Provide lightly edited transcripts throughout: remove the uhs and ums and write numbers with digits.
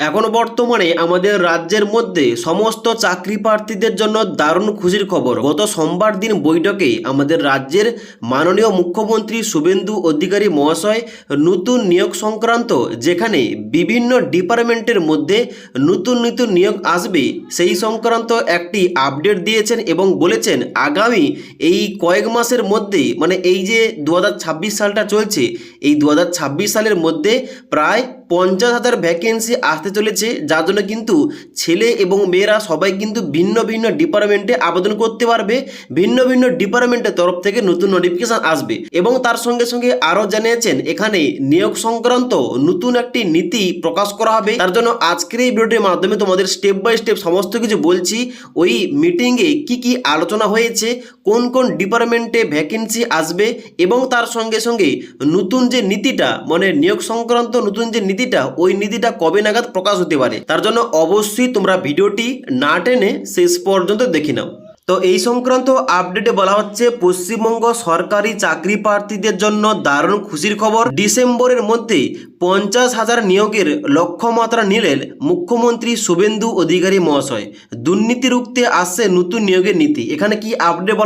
এখন বর্তমানে আমাদের রাজ্যের মধ্যে সমস্ত চাকরি প্রার্থীদের জন্য দারুণ খুশির খবর। গত সোমবার দিন বৈঠকে আমাদের রাজ্যের মাননীয় মুখ্যমন্ত্রী শুভেন্দু অধিকারী মহাশয় নতুন নিয়োগ সংক্রান্ত যেখানে বিভিন্ন ডিপার্টমেন্টের মধ্যে নতুন নতুন নিয়োগ আসবে সেই সংক্রান্ত একটি আপডেট দিয়েছেন এবং বলেছেন আগামী এই কয়েক মাসের মধ্যে মানে এই যে 2026 সালটা চলছে এই 2026 সালের মধ্যে প্রায় 50,000 ভ্যাকেন্সি আসতে চলেছে, যার জন্য কিন্তু ছেলে এবং মেয়েরা সবাই কিন্তু ভিন্ন ভিন্ন ডিপার্টমেন্টে আবেদন করতে পারবে। ভিন্ন ভিন্ন ডিপার্টমেন্টের তরফ থেকে নতুন নোটিফিকেশন আসবে এবং তার সঙ্গে সঙ্গে আরও জানিয়েছেন এখানে নিয়োগ সংক্রান্ত নতুন একটি নীতি প্রকাশ করা হবে। তার জন্য আজকের এই ভিডিওটির মাধ্যমে তোমাদের স্টেপ বাই স্টেপ সমস্ত কিছু বলছি। ওই মিটিংয়ে কি কি আলোচনা হয়েছে, কোন কোন ডিপার্টমেন্টে ভ্যাকেন্সি আসবে এবং তার সঙ্গে সঙ্গে নতুন যে নীতিটা মানে নিয়োগ সংক্রান্ত নতুন যে নীতিটা ওই নীতিটা কবে নাগাদ প্রকাশ হতে পারে, তার জন্য অবশ্যই তোমরা ভিডিওটি না টেনে শেষ পর্যন্ত দেখে নাও। তো এই সংক্রান্ত আপডেটে বলা হচ্ছে পশ্চিমবঙ্গ সরকারি চাকরি প্রার্থীদের জন্য দারুণ খুশির খবর। ডিসেম্বরের মধ্যে 50,000 নিয়োগের লক্ষ্যমাত্রা নিলেন মুখ্যমন্ত্রী শুভেন্দু অধিকারী মহাশয়। দুর্নীতি রুখতে আসছে নতুন নিয়োগের নীতি। এখানে কি আপডেট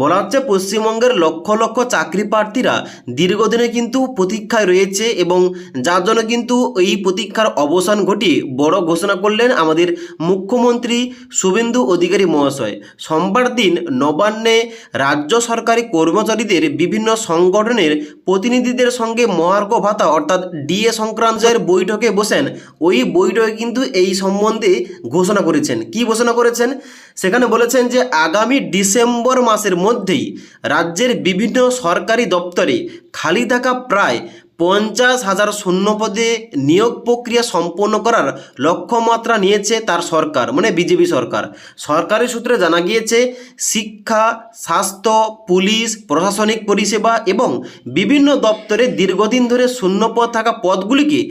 বলা হচ্ছে পশ্চিমবঙ্গের লক্ষ লক্ষ চাকরি প্রার্থীরা দীর্ঘদিনে কিন্তু প্রতীক্ষায় রয়েছে এবং যার জন্য কিন্তু এই প্রতীক্ষার অবসান ঘটিয়ে বড় ঘোষণা করলেন আমাদের মুখ্যমন্ত্রী শুভেন্দু অধিকারী মহাশয়। সোমবার দিন নবান্নে রাজ্য সরকারি কর্মচারীদের বিভিন্ন সংগঠনের প্রতিনিধিদের সঙ্গে মহার্ঘ ভাতা অর্থাৎ ডিএ সংক্রান্তের বৈঠকে বসেন। ওই বৈঠকে কিন্তু এই সম্বন্ধে ঘোষণা করেছেন। কি ঘোষণা করেছেন? সেখানে বলেছেন যে আগামী ডিসেম্বর মাসের মধ্যেই রাজ্যের বিভিন্ন সরকারি দপ্তরে খালি থাকা প্রায় 50,000 শূন্যপদে নিয়োগ প্রক্রিয়া সম্পন্ন করার লক্ষ্যমাত্রা নিয়েছে তার সরকার মানে বিজেপি সরকার। সরকারি সূত্রে জানা গিয়েছে শিক্ষা, স্বাস্থ্য, পুলিশ, প্রশাসনিক পরিষেবা এবং বিভিন্ন দপ্তরে দীর্ঘদিন ধরে শূন্যপদ থাকা পদগুলিকে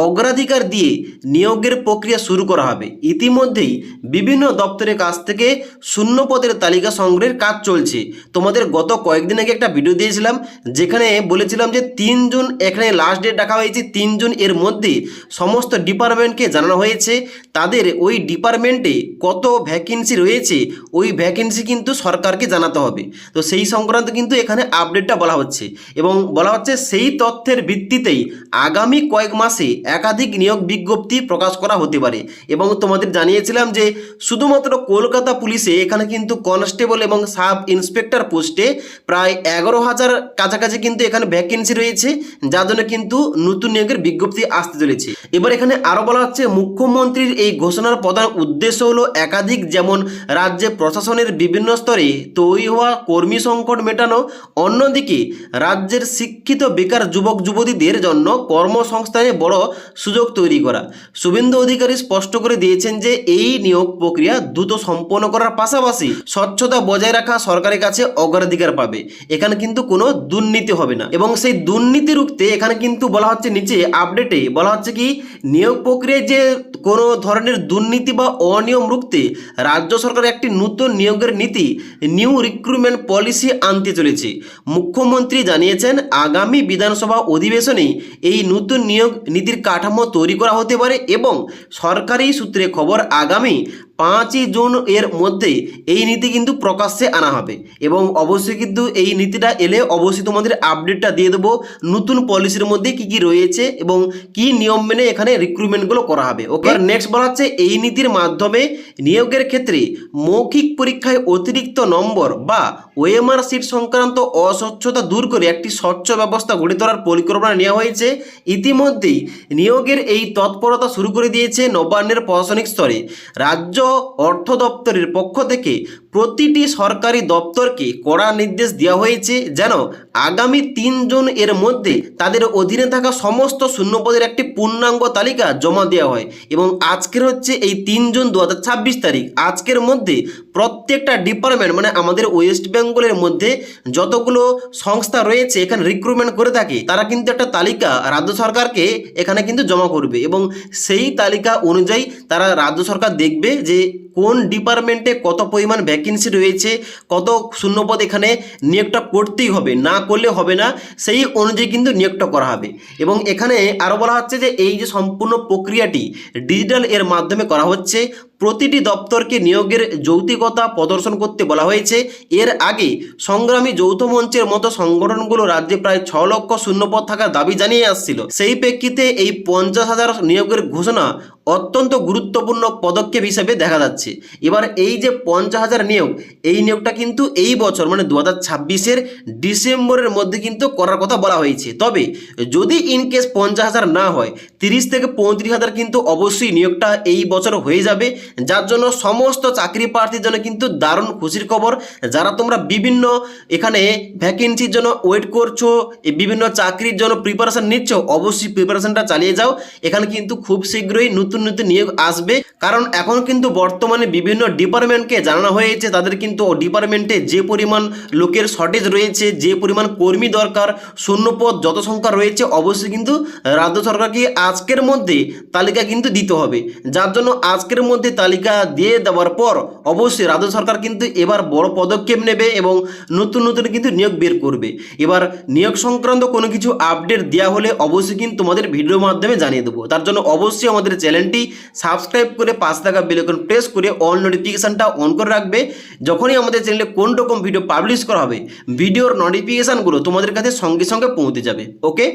অগ্রাধিকার দিয়ে নিয়োগের প্রক্রিয়া শুরু করা হবে। ইতিমধ্যেই বিভিন্ন দপ্তরের কাছ থেকে শূন্যপদের তালিকা সংগ্রহের কাজ চলছে। তোমাদের গত কয়েকদিন আগে একটা ভিডিও দিয়েছিলাম যেখানে বলেছিলাম যে 3 জুন এখানে লাস্ট ডেট রাখা হয়েছে। 3 জুন এর মধ্যে সমস্ত ডিপার্টমেন্টকে জানানো হয়েছে তাদের ওই ডিপার্টমেন্টে কত ভ্যাকেন্সি রয়েছে ওই ভ্যাকেন্সি কিন্তু সরকারকে জানাতে হবে। তো সেই সংক্রান্ত কিন্তু এখানে আপডেটটা বলা হচ্ছে এবং বলা হচ্ছে সেই তথ্যের ভিত্তিতেই আগামী কয়েক মাসে একাধিক নিয়োগ বিজ্ঞপ্তি প্রকাশ করা হতে পারে। এবং তোমাদের জানিয়েছিলাম যে শুধুমাত্র কলকাতা পুলিশে এখানে কিন্তু কনস্টেবল এবং সাব ইন্সপেক্টর পোস্টে প্রায় 11,000 কাছাকাছি কিন্তু এখানে ভ্যাকেন্সি রয়েছে, যার জন্য কিন্তু নতুন নিয়োগের বিজ্ঞপ্তি আসতে চলেছে। এবার এখানে আরও বলা হচ্ছে মুখ্যমন্ত্রীর এই ঘোষণার প্রধান উদ্দেশ্য হলো একাধিক যেমন রাজ্যে প্রশাসনের বিভিন্ন স্তরে তৈরি হওয়া কর্মী সংকট মেটানো, অন্যদিকে রাজ্যের শিক্ষিত বেকার যুবক যুবতীদের জন্য কর্মসংস্থানে বড় সুযোগ তৈরি করা। শুভেন্দু অধিকারী স্পষ্ট করে দিয়েছেন যে এই নিয়োগ প্রক্রিয়া দ্রুত সম্পন্ন করার পাশাপাশি স্বচ্ছতা বজায় রাখা সরকারের কাছে অগ্রাধিকার পাবে। এখানে কিন্তু কোনো দুর্নীতি হবে না এবং সেই দুর্নীতি রুখতে এখানে কিন্তু বলা হচ্ছে নিচে আপডেটে বলা হচ্ছে কি নিয়োগ প্রক্রিয়ায় যে কোনো ধরনের দুর্নীতি বা অনিয়ম রুখতে রাজ্য সরকার একটি নতুন নিয়োগের নীতি নিউ রিক্রুটমেন্ট পলিসি আনতে চলেছে। মুখ্যমন্ত্রী জানিয়েছেন আগামী বিধানসভা অধিবেশনে এই নতুন নিয়োগ নীতির কাঠামো তৈরি করা হতে পারে এবং সরকারি সূত্রে খবর আগামী 5ই জুন এর মধ্যে এই নীতি কিন্তু প্রকাশ্যে আনা হবে এবং অবশ্যই কিন্তু এই নীতিটা এলে অবশ্যই তোমাদের আপডেটটা দিয়ে দেবো নতুন পলিসির মধ্যে কি কি রয়েছে এবং কি নিয়ম মেনে এখানে রিক্রুটমেন্টগুলো করা হবে। ওকে, নেক্সট বলা হচ্ছে এই নীতির মাধ্যমে নিয়োগের ক্ষেত্রে মৌখিক পরীক্ষায় অতিরিক্ত নম্বর বা ওএমআর সিট সংক্রান্ত অস্বচ্ছতা দূর করে একটি স্বচ্ছ ব্যবস্থা গড়ে তোলার পরিকল্পনা নেওয়া হয়েছে। ইতিমধ্যেই নিয়োগের এই তৎপরতা শুরু করে দিয়েছে নবান্নের প্রশাসনিক স্তরে। রাজ্য অর্থ দপ্তরের পক্ষ থেকে প্রতিটি সরকারি দপ্তরকে কড়া নির্দেশ দেওয়া হয়েছে যেন আগামী 3 জুন এর মধ্যে তাদের অধীনে থাকা সমস্ত শূন্যপদের একটি পূর্ণাঙ্গ তালিকা জমা দেওয়া হয় এবং আজকের হচ্ছে এই 3 জুন 2026 তারিখ। আজকের মধ্যে প্রত্যেকটা ডিপার্টমেন্ট মানে আমাদের ওয়েস্ট বেঙ্গলের মধ্যে যতগুলো সংস্থা রয়েছে এখানে রিক্রুটমেন্ট করে থাকে তারা কিন্তু একটা তালিকা রাজ্য সরকারকে এখানে কিন্তু জমা করবে এবং সেই তালিকা অনুযায়ী তারা রাজ্য সরকার দেখবে যে কোন ডিপার্টমেন্টে কত পরিমাণ ভ্যাকেন্সি ভ্যাকেন্সি রয়েছে, কত শূন্যপদ এখানে নিয়োগটা করতেই হবে, না করলে হবে না, সেই অনুযায়ী কিন্তু নিয়োগটা করা হবে। এবং এখানে আরও বলা হচ্ছে যে এই যে সম্পূর্ণ প্রক্রিয়াটি ডিজিটাল এর মাধ্যমে করা হচ্ছে। প্রতিটি দপ্তরকে নিয়োগের যৌক্তিকতা প্রদর্শন করতে বলা হয়েছে। এর আগে সংগ্রামী যৌথ মঞ্চের মতো সংগঠনগুলো রাজ্যে প্রায় 6 লক্ষ শূন্যপদ থাকার দাবি জানিয়ে আসছিল। সেই প্রেক্ষিতে এই 50,000 নিয়োগের ঘোষণা অত্যন্ত গুরুত্বপূর্ণ পদক্ষেপ হিসেবে দেখা যাচ্ছে। এবার এই যে 50,000 নিয়োগ, এই নিয়োগটা কিন্তু এই বছর মানে 2026-এর ডিসেম্বরের মধ্যে কিন্তু করার কথা বলা হয়েছে। তবে যদি ইনকেস 50,000 না হয়, 30 থেকে 35,000 কিন্তু অবশ্যই নিয়োগটা এই বছর হয়ে যাবে, যার জন্য সমস্ত চাকরি প্রার্থীর জন্য কিন্তু দারুণ খুশির খবর। যারা তোমরা বিভিন্ন এখানে ভ্যাকেন্সির জন্য ওয়েট করছো, এই বিভিন্ন চাকরির জন্য প্রিপারেশন নিচ্ছ, অবশ্যই প্রিপারেশনটা চালিয়ে যাও। এখানে কিন্তু খুব শীঘ্রই নতুন নতুন নিয়োগ আসবে, কারণ এখন কিন্তু বর্তমানে বিভিন্ন ডিপার্টমেন্টকে জানানো হয়েছে তাদের কিন্তু ডিপার্টমেন্টে যে পরিমাণ লোকের শর্টেজ রয়েছে, যে পরিমাণ কর্মী দরকার, শূন্যপদ যত সংখ্যা রয়েছে, অবশ্যই কিন্তু রাজ্য সরকারকে আজকের মধ্যে তালিকা কিন্তু দিতে হবে। যার জন্য আজকের মধ্যে তালিকা দিয়ে দেওয়ার পর অবশ্যই রাজ্য সরকার কিন্তু এবার বড় পদক্ষেপ নেবে এবং নতুন নতুন কিন্তু নিয়োগ বের করবে। এবার নিয়োগ সংক্রান্ত কোনো কিছু আপডেট দেওয়া হলে অবশ্যই কিন্তু তোমাদের ভিডিওর মাধ্যমে জানিয়ে দেবো। তার জন্য অবশ্যই আমাদের চ্যানেলটি সাবস্ক্রাইব করে পাশে থাকা বেল আইকন প্রেস করে অল নোটিফিকেশানটা অন করে রাখবে। যখনই আমাদের চ্যানেলে কোন রকম ভিডিও পাবলিশ করা হবে, ভিডিওর নোটিফিকেশানগুলো তোমাদের কাছে সঙ্গে সঙ্গে পৌঁছে যাবে। ওকে।